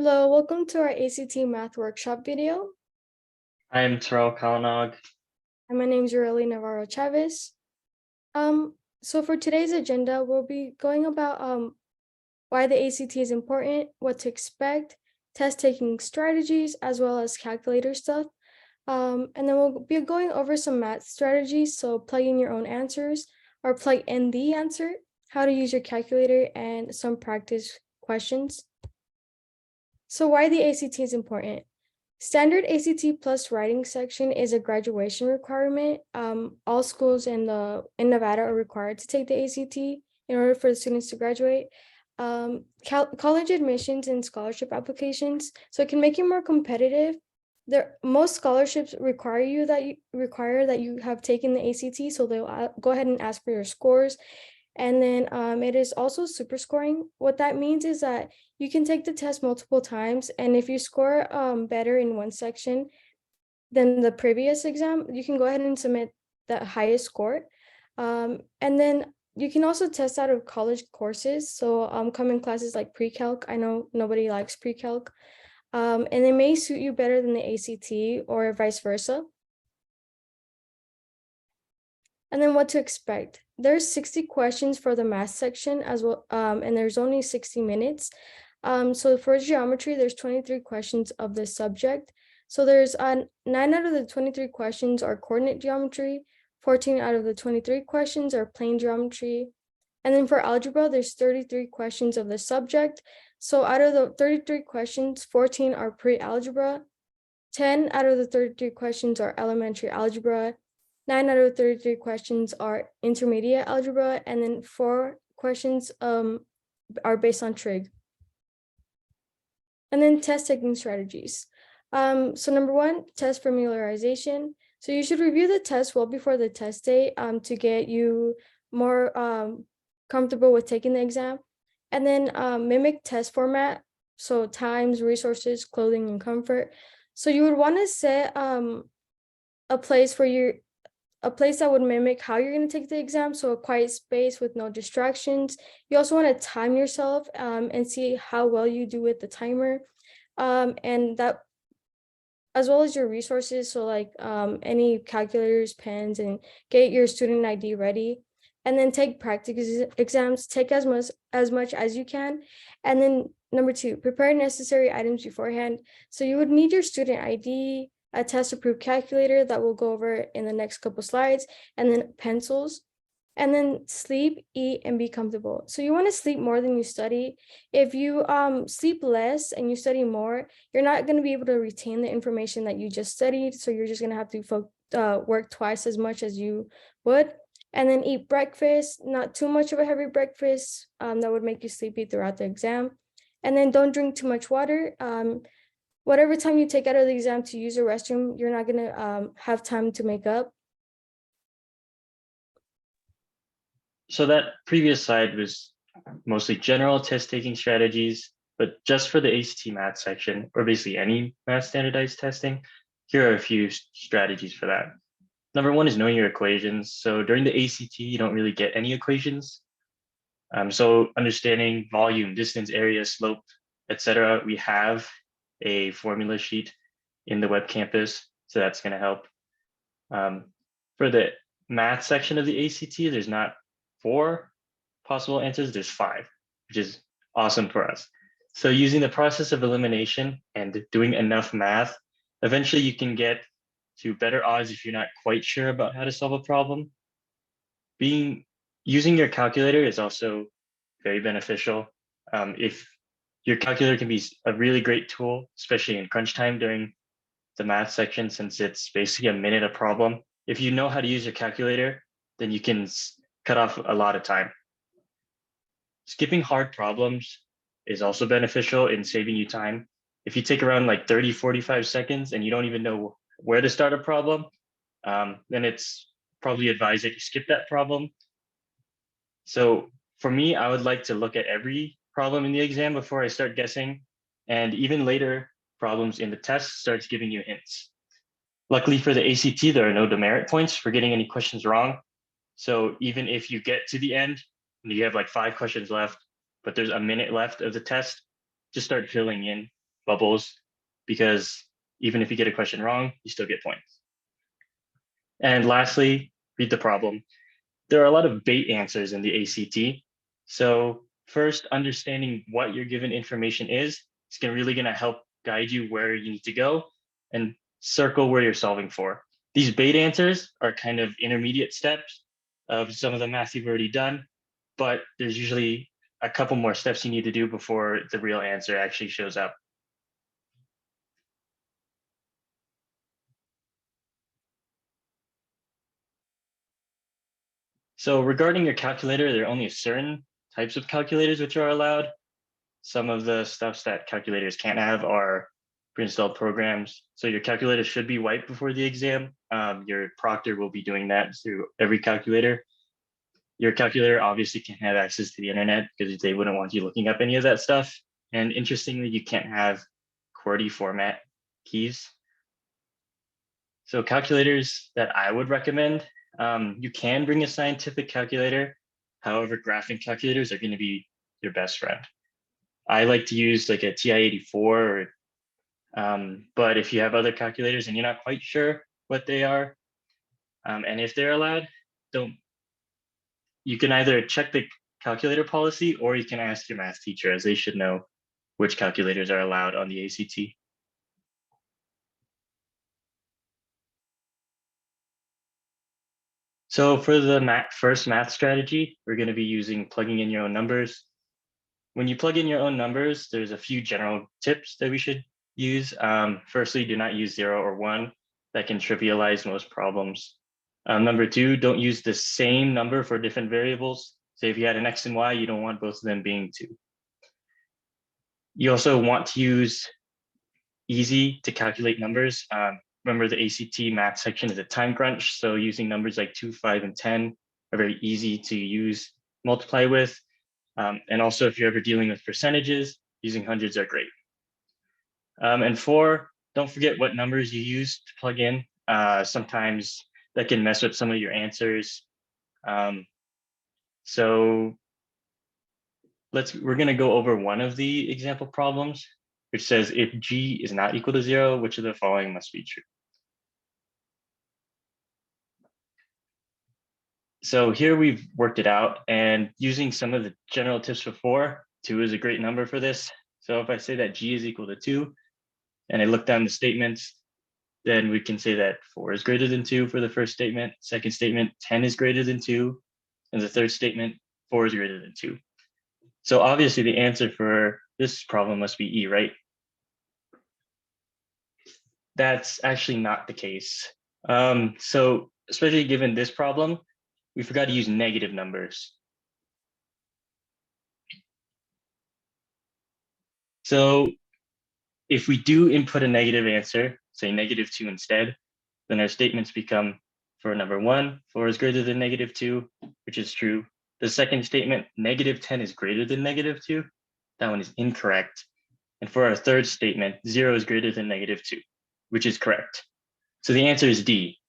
Hello, welcome to our ACT Math Workshop video. I'm Terrell And my name is Yareli Navarro Chavez. So for today's agenda, we'll be going about why the ACT is important, what to expect, test taking strategies, as well as calculator stuff. And then we'll be going over some math strategies, so plug in your own answers or plug in the answer, how to use your calculator, and some practice questions. So why the ACT is important? Standard ACT plus writing section is a graduation requirement. All schools in Nevada are required to take the ACT in order for the students to graduate. College admissions and scholarship applications, so it can make you more competitive. Most scholarships require that you have taken the ACT, so they'll go ahead and ask for your scores. And then it is also super scoring. What that means is that you can take the test multiple times, and if you score better in one section than the previous exam, you can go ahead and submit the highest score. And then you can also test out of college courses. So common classes like pre-calc. I know nobody likes pre-calc. And it may suit you better than the ACT or vice versa. And then what to expect. There's 60 questions for the math section as well, and there's only 60 minutes. So for geometry, there's 23 questions of this subject. So there's 9 out of the 23 questions are coordinate geometry, 14 out of the 23 questions are plane geometry. And then for algebra, there's 33 questions of the subject. So out of the 33 questions, 14 are pre-algebra, 10 out of the 33 questions are elementary algebra, 9 out of 33 questions are intermediate algebra, and then 4 questions are based on trig. And then test taking strategies. So number 1, test familiarization. So you should review the test well before the test date to get you more comfortable with taking the exam. And then mimic test format. So times, resources, clothing, and comfort. So you would want to set a place that would mimic how you're going to take the exam. So a quiet space with no distractions. You also want to time yourself and see how well you do with the timer. And that, as well as your resources. So like any calculators, pens, and get your student ID ready. And then take practice exams, take as much as you can. And then number 2, prepare necessary items beforehand. So you would need your student ID, a test approved calculator that we'll go over in the next couple slides, and then pencils. And then sleep, eat, and be comfortable. So you want to sleep more than you study. If you sleep less and you study more, you're not going to be able to retain the information that you just studied. So you're just going to have to work twice as much as you would. And then eat breakfast, not too much of a heavy breakfast that would make you sleepy throughout the exam. And then don't drink too much water. Whatever time you take out of the exam to use a restroom, you're not going to have time to make up. So that previous slide was mostly general test taking strategies, but just for the ACT math section, or basically any math standardized testing, here are a few strategies for that. Number 1 is knowing your equations. So during the ACT, you don't really get any equations. So understanding volume, distance, area, slope, etc. We have a formula sheet in the web campus, so that's going to help. For the math section of the ACT, there's not 4 possible answers, there's 5, which is awesome for us. So using the process of elimination and doing enough math, eventually you can get to better odds if you're not quite sure about how to solve a problem. Using your calculator is also very beneficial. If your calculator can be a really great tool, especially in crunch time during the math section, since it's basically a minute a problem. If you know how to use your calculator, then you can cut off a lot of time. Skipping hard problems is also beneficial in saving you time. If you take around like 30, 45 seconds and you don't even know where to start a problem, then it's probably advised that you skip that problem. So for me, I would like to look at every problem in the exam before I start guessing, and even later problems in the test starts giving you hints. Luckily for the ACT, there are no demerit points for getting any questions wrong. So even if you get to the end and you have like 5 questions left, but there's a minute left of the test, just start filling in bubbles, because even if you get a question wrong, you still get points. And lastly, read the problem. There are a lot of bait answers in the ACT. So first, understanding what your given information is really going to help guide you where you need to go and circle where you're solving for. These bait answers are kind of intermediate steps of some of the math you've already done, but there's usually a couple more steps you need to do before the real answer actually shows up. So regarding your calculator, there are only certain types of calculators which are allowed. Some of the stuffs that calculators can't have are pre-installed programs. So your calculator should be wiped before the exam. Your proctor will be doing that through every calculator. Your calculator obviously can't have access to the internet because they wouldn't want you looking up any of that stuff. And interestingly, you can't have QWERTY format keys. So calculators that I would recommend, you can bring a scientific calculator. However, graphing calculators are going to be your best friend. I like to use like a TI-84, but if you have other calculators and you're not quite sure what they are, and if they're allowed, you can either check the calculator policy or you can ask your math teacher, as they should know which calculators are allowed on the ACT. So for the first math strategy, we're going to be using plugging in your own numbers. When you plug in your own numbers, there's a few general tips that we should use. Firstly, do not use 0 or 1. That can trivialize most problems. Number 2, don't use the same number for different variables. Say if you had an x and y, you don't want both of them being 2. You also want to use easy to calculate numbers. Remember, the ACT math section is a time crunch, so using numbers like 2, 5, and 10 are very easy to use, multiply with. And also, if you're ever dealing with percentages, using hundreds are great. And 4, don't forget what numbers you use to plug in. Sometimes that can mess with some of your answers. So we're going to go over one of the example problems, which says if G is not equal to 0, which of the following must be true? So here we've worked it out, and using some of the general tips before, 2 is a great number for this. So if I say that G is equal to 2, and I look down the statements, then we can say that 4 is greater than 2 for the first statement. Second statement, 10 is greater than 2. And the third statement, 4 is greater than 2. So obviously the answer for this problem must be E, right? That's actually not the case. So especially given this problem, we forgot to use negative numbers. So if we do input a negative answer, say -2 instead, then our statements become, for number 1, 4 is greater than -2, which is true. The second statement, -10 is greater than -2. That one is incorrect. And for our third statement, 0 is greater than -2, which is correct. So the answer is D.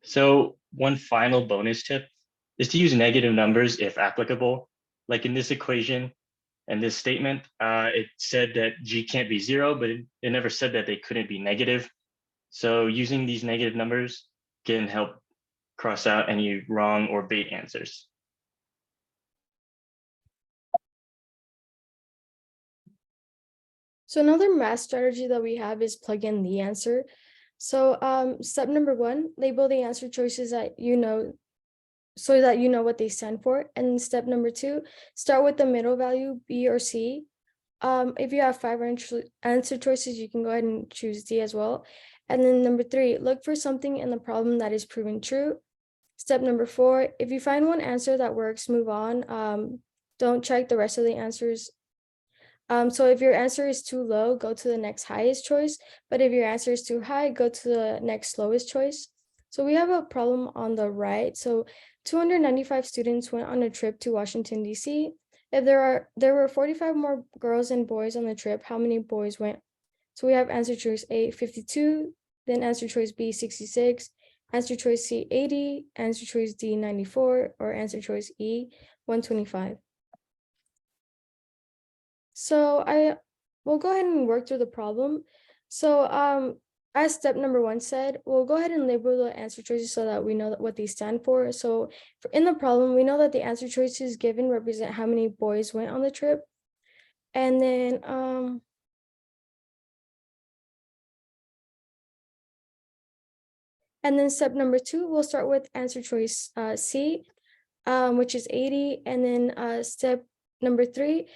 So one final bonus tip is to use negative numbers if applicable. Like in this equation and this statement, it said that G can't be 0, but it never said that they couldn't be negative. So using these negative numbers can help cross out any wrong or bait answers. So another math strategy that we have is plug in the answer. So step number 1, label the answer choices that you know, so that you know what they stand for. And step number 2, start with the middle value, B or C. If you have 5 answer choices, you can go ahead and choose D as well. And then number 3, look for something in the problem that is proven true. Step number 4, if you find one answer that works, move on. Don't check the rest of the answers. So if your answer is too low, go to the next highest choice. But if your answer is too high, go to the next lowest choice. So we have a problem on the right. So 295 students went on a trip to Washington, D.C. If there were 45 more girls and boys on the trip, how many boys went? So we have answer choice A, 52, then answer choice B, 66, answer choice C, 80, answer choice D, 94, or answer choice E, 125. So we'll go ahead and work through the problem. So as step number 1 said, we'll go ahead and label the answer choices so that we know what they stand for. So in the problem, we know that the answer choices given represent how many boys went on the trip. And then step number 2, we'll start with answer choice C, which is 80. And then step number 3,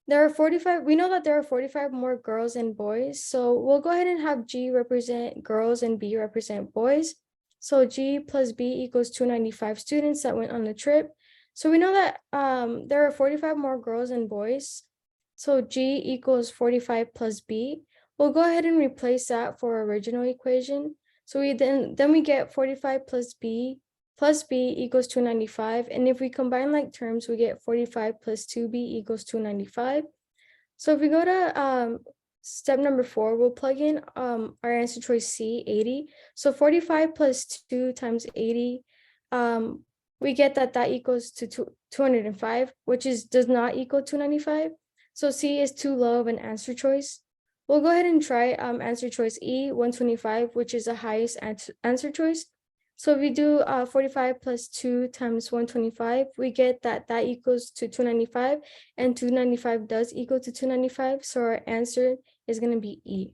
there are 45. We know that there are 45 more girls than boys. So we'll go ahead and have G represent girls and B represent boys. So G plus B equals 295 students that went on the trip. So we know that there are 45 more girls than boys. So G equals 45 plus B. We'll go ahead and replace that for our original equation. So we then we get 45 plus B equals 295. And if we combine like terms, we get 45 plus 2B equals 295. So if we go to step number 4, we'll plug in our answer choice C, 80. So 45 plus 2 times 80, we get that equals to 205, which does not equal 295. So C is too low of an answer choice. We'll go ahead and try answer choice E, 125, which is the highest answer choice. So if we do 45 plus 2 times 125, we get that equals to 295, and 295 does equal to 295. So our answer is going to be E.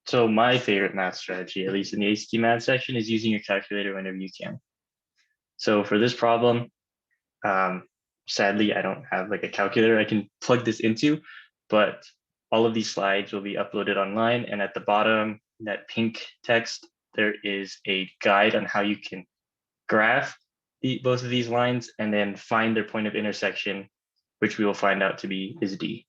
So my favorite math strategy, at least in the ACT math section, is using your calculator whenever you can. So for this problem, sadly, I don't have like a calculator I can plug this into, but all of these slides will be uploaded online. And at the bottom, that pink text, there is a guide on how you can graph both of these lines and then find their point of intersection, which we will find out to be is D.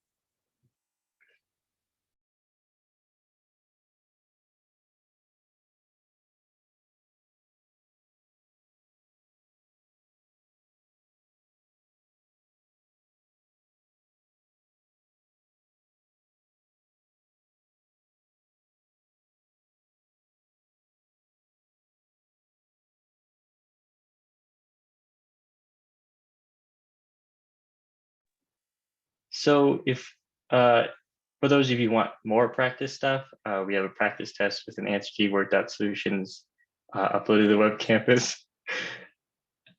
So if for those of you who want more practice stuff, we have a practice test with an answer key worked out solutions uploaded to the web campus.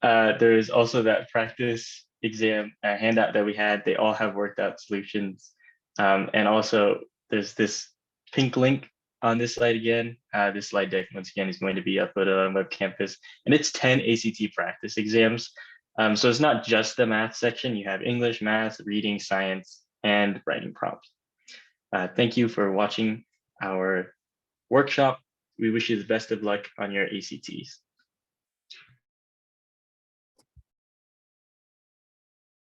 There is also that practice exam handout that we had. They all have worked out solutions. And also there's this pink link on this slide again. This slide deck, once again, is going to be uploaded on web campus. And it's 10 ACT practice exams. So it's not just the math section. You have English, math, reading, science, and writing prompts. Thank you for watching our workshop. We wish you the best of luck on your ACTs.